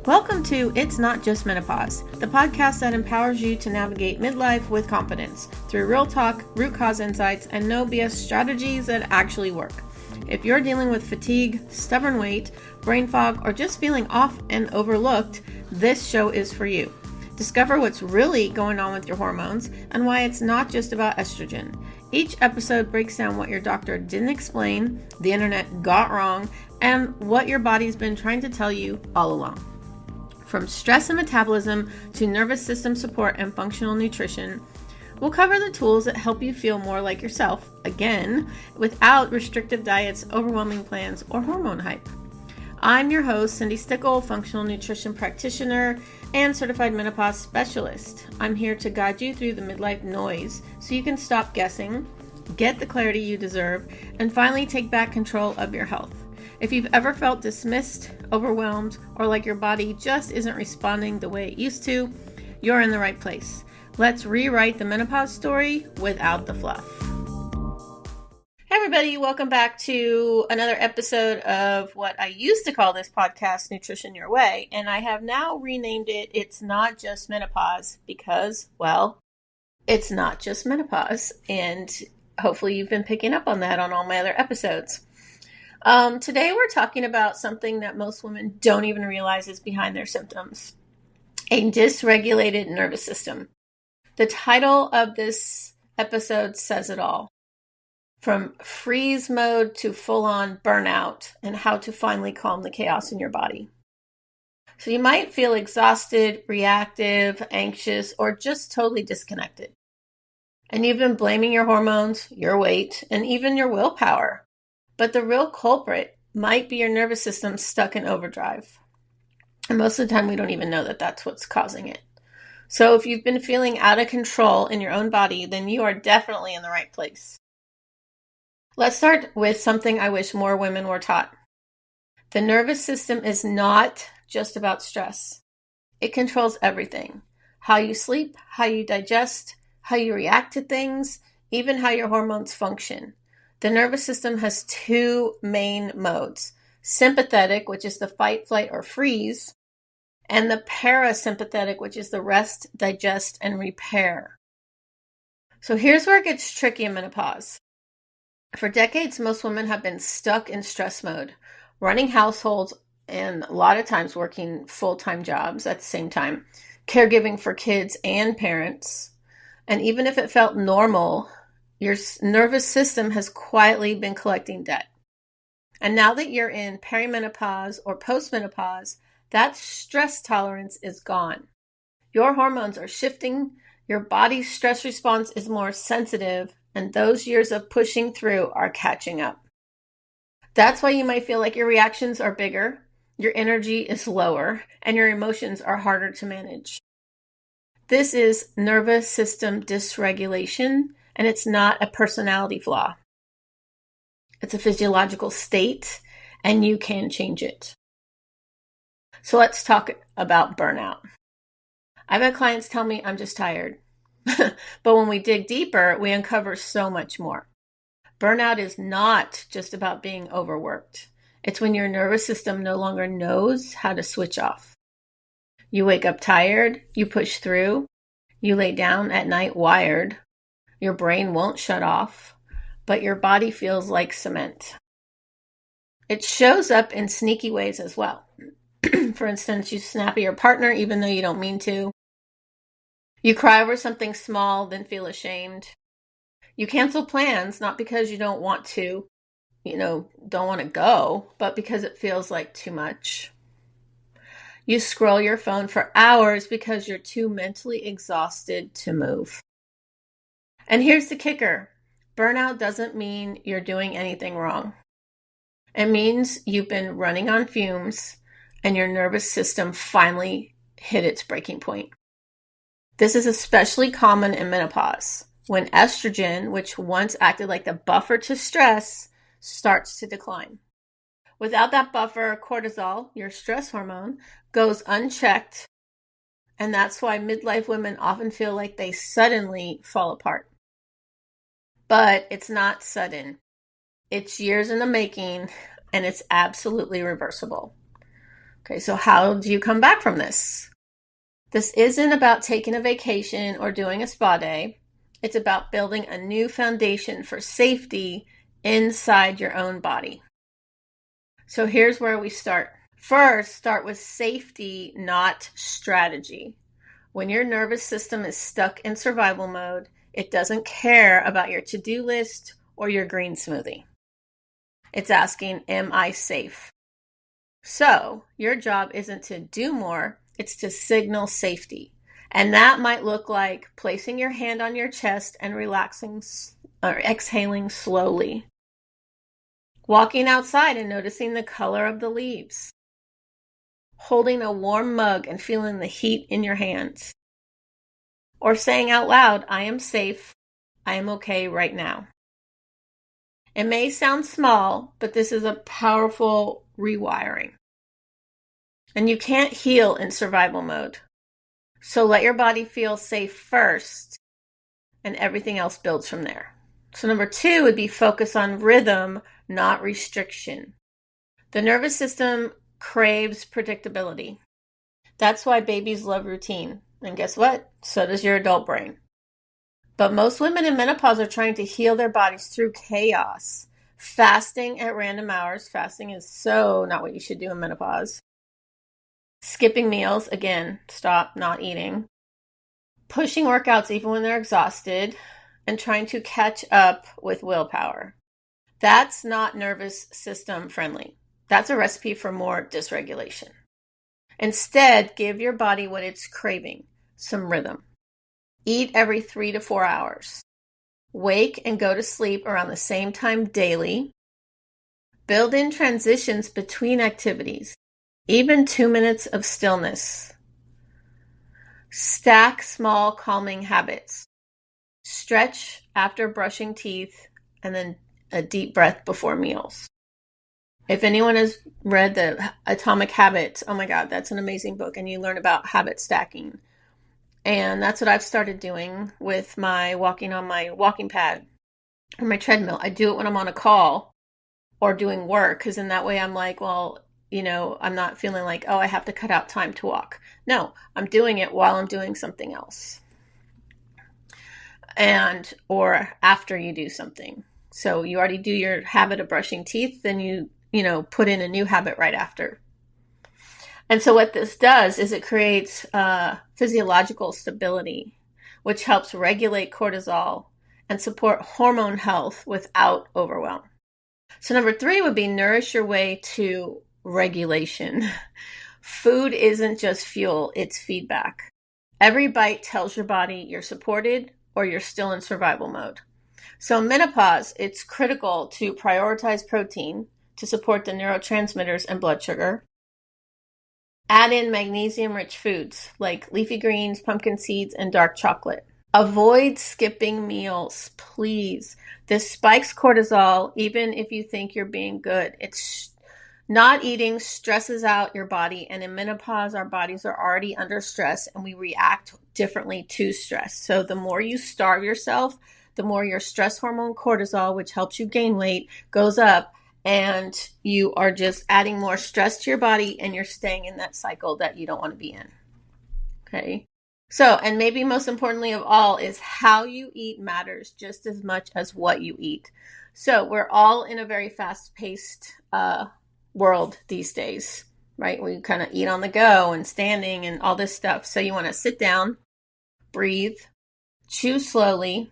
Welcome to It's Not Just Menopause, the podcast that empowers you to navigate midlife with confidence through real talk, root cause insights, and no BS strategies that actually work. If you're dealing with fatigue, stubborn weight, brain fog, or just feeling off and overlooked, this show is for you. Discover what's really going on with your hormones and why it's not just about estrogen. Each episode breaks down what your doctor didn't explain, the internet got wrong, and what your body's been trying to tell you all along. From stress and metabolism to nervous system support and functional nutrition, we'll cover the tools that help you feel more like yourself, again, without restrictive diets, overwhelming plans, or hormone hype. I'm your host, Cindi, functional nutrition practitioner and certified menopause specialist. I'm here to guide you through the midlife noise so you can stop guessing, get the clarity you deserve, and finally take back control of your health. If you've ever felt dismissed, overwhelmed, or like your body just isn't responding the way it used to, you're in the right place. Let's rewrite the menopause story without the fluff. Hey everybody, welcome back to another episode of what I used to call this podcast, Nutrition Your Way, and I have now renamed it It's Not Just Menopause because, well, it's not just menopause, and hopefully you've been picking up on that on all my other episodes. Today we're talking about something that most women don't even realize is behind their symptoms, a dysregulated nervous system. The title of this episode says it all. From freeze mode to full-on burnout and how to finally calm the chaos in your body. So you might feel exhausted, reactive, anxious, or just totally disconnected. And you've been blaming your hormones, your weight, and even your willpower. But the real culprit might be your nervous system stuck in overdrive. And most of the time we don't even know that that's what's causing it. So if you've been feeling out of control in your own body, then you are definitely in the right place. Let's start with something I wish more women were taught. The nervous system is not just about stress. It controls everything. How you sleep, how you digest, how you react to things, even how your hormones function. The nervous system has two main modes. Sympathetic, which is the fight, flight, or freeze, and the parasympathetic, which is the rest, digest, and repair. So here's where it gets tricky in menopause. For decades, most women have been stuck in stress mode, running households and a lot of times working full-time jobs at the same time, caregiving for kids and parents. And even if it felt normal, your nervous system has quietly been collecting debt. And now that you're in perimenopause or postmenopause, that stress tolerance is gone. Your hormones are shifting, your body's stress response is more sensitive, and those years of pushing through are catching up. That's why you might feel like your reactions are bigger, your energy is lower, and your emotions are harder to manage. This is nervous system dysregulation, and it's not a personality flaw. It's a physiological state, and you can change it. So let's talk about burnout. I've had clients tell me I'm just tired. But when we dig deeper, we uncover so much more. Burnout is not just about being overworked. It's when your nervous system no longer knows how to switch off. You wake up tired, you push through, you lay down at night wired, your brain won't shut off, but your body feels like cement. It shows up in sneaky ways as well. For instance, you snap at your partner even though you don't mean to. You cry over something small, then feel ashamed. You cancel plans, not because you don't want to, don't want to go, but because it feels like too much. You scroll your phone for hours because you're too mentally exhausted to move. And here's the kicker. Burnout doesn't mean you're doing anything wrong. It means you've been running on fumes and your nervous system finally hit its breaking point. This is especially common in menopause, when estrogen, which once acted like the buffer to stress, starts to decline. Without that buffer, cortisol, your stress hormone, goes unchecked, and that's why midlife women often feel like they suddenly fall apart. But it's not sudden. It's years in the making, and it's absolutely reversible. Okay, so how do you come back from this? This isn't about taking a vacation or doing a spa day. It's about building a new foundation for safety inside your own body. So here's where we start. First, start with safety, not strategy. When your nervous system is stuck in survival mode, it doesn't care about your to-do list or your green smoothie. It's asking, am I safe? So your job isn't to do more, it's to signal safety. And that might look like placing your hand on your chest and relaxing or exhaling slowly. Walking outside and noticing the color of the leaves. Holding a warm mug and feeling the heat in your hands. Or saying out loud, I am safe, I am okay right now. It may sound small, but this is a powerful rewiring. And you can't heal in survival mode. So let your body feel safe first, and everything else builds from there. So number 2 would be focus on rhythm, not restriction. The nervous system craves predictability. That's why babies love routine. And guess what? So does your adult brain. But most women in menopause are trying to heal their bodies through chaos. Fasting at random hours. Fasting is so not what you should do in menopause. Skipping meals. Again, stop not eating. Pushing workouts even when they're exhausted. And trying to catch up with willpower. That's not nervous system friendly. That's a recipe for more dysregulation. Instead, give your body what it's craving. Some rhythm. Eat every 3 to 4 hours. Wake and go to sleep around the same time daily. Build in transitions between activities, even 2 minutes of stillness. Stack small calming habits. Stretch after brushing teeth and then a deep breath before meals. If anyone has read the Atomic Habits, oh my God, that's an amazing book, and you learn about habit stacking. And that's what I've started doing with my walking on my walking pad or my treadmill. I do it when I'm on a call or doing work, because in that way I'm like, well, I'm not feeling like, oh, I have to cut out time to walk. No, I'm doing it while I'm doing something else. Or after you do something. So you already do your habit of brushing teeth, then you put in a new habit right after. And so what this does is it creates physiological stability, which helps regulate cortisol and support hormone health without overwhelm. So number 3 would be nourish your way to regulation. Food isn't just fuel, it's feedback. Every bite tells your body you're supported or you're still in survival mode. So in menopause, it's critical to prioritize protein to support the neurotransmitters and blood sugar. Add in magnesium-rich foods like leafy greens, pumpkin seeds, and dark chocolate. Avoid skipping meals, please. This spikes cortisol even if you think you're being good. It's not eating stresses out your body, and in menopause, our bodies are already under stress and we react differently to stress. So the more you starve yourself, the more your stress hormone cortisol, which helps you gain weight, goes up. And you are just adding more stress to your body, and you're staying in that cycle that you don't want to be in. Okay. So, and maybe most importantly of all is how you eat matters just as much as what you eat. So we're all in a very fast-paced world these days, right? We kind of eat on the go and standing and all this stuff. So you want to sit down, breathe, chew slowly.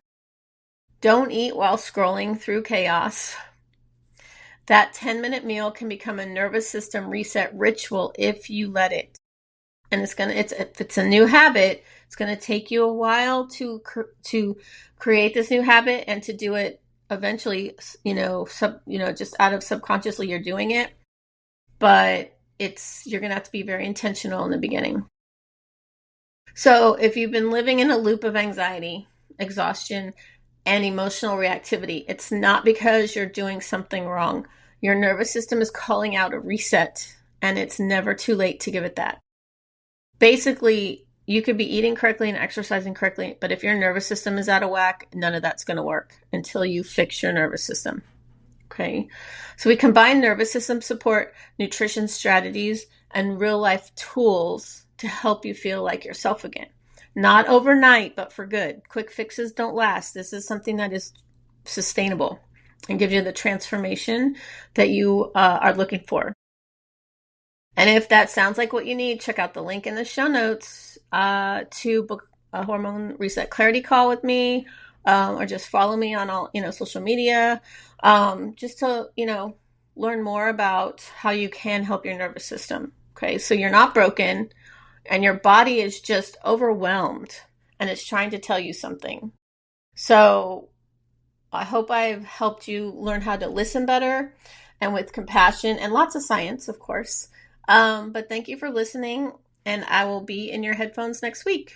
Don't eat while scrolling through chaos. That 10-minute meal can become a nervous system reset ritual if you let it. And if it's a new habit, it's going to take you a while to create this new habit and to do it eventually, just out of subconsciously you're doing it. But you're going to have to be very intentional in the beginning. So if you've been living in a loop of anxiety, exhaustion, and emotional reactivity, it's not because you're doing something wrong. Your nervous system is calling out a reset, and it's never too late to give it that. Basically, you could be eating correctly and exercising correctly, but if your nervous system is out of whack, none of that's going to work until you fix your nervous system. Okay. So we combine nervous system support, nutrition strategies, and real life tools to help you feel like yourself again. Not overnight, but for good. Quick fixes don't last. This is something that is sustainable and gives you the transformation that you are looking for. And if that sounds like what you need, check out the link in the show notes to book a hormone reset clarity call with me, or just follow me on all social media, just to learn more about how you can help your nervous system. Okay, so you're not broken, and your body is just overwhelmed, and it's trying to tell you something. So I hope I've helped you learn how to listen better, and with compassion and lots of science, of course. But thank you for listening, and I will be in your headphones next week.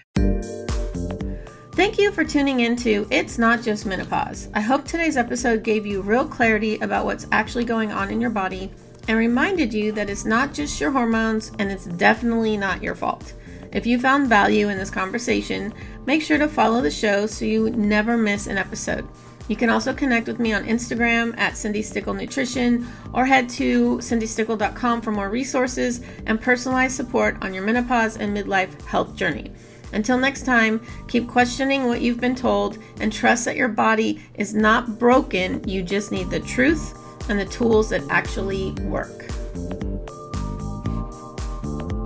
Thank you for tuning into It's Not Just Menopause. I hope today's episode gave you real clarity about what's actually going on in your body and reminded you that it's not just your hormones, and it's definitely not your fault. If you found value in this conversation, make sure to follow the show so you never miss an episode. You can also connect with me on Instagram at Cindi Stickle Nutrition, or head to cindystickle.com for more resources and personalized support on your menopause and midlife health journey. Until next time, keep questioning what you've been told and trust that your body is not broken. You just need the truth and the tools that actually work.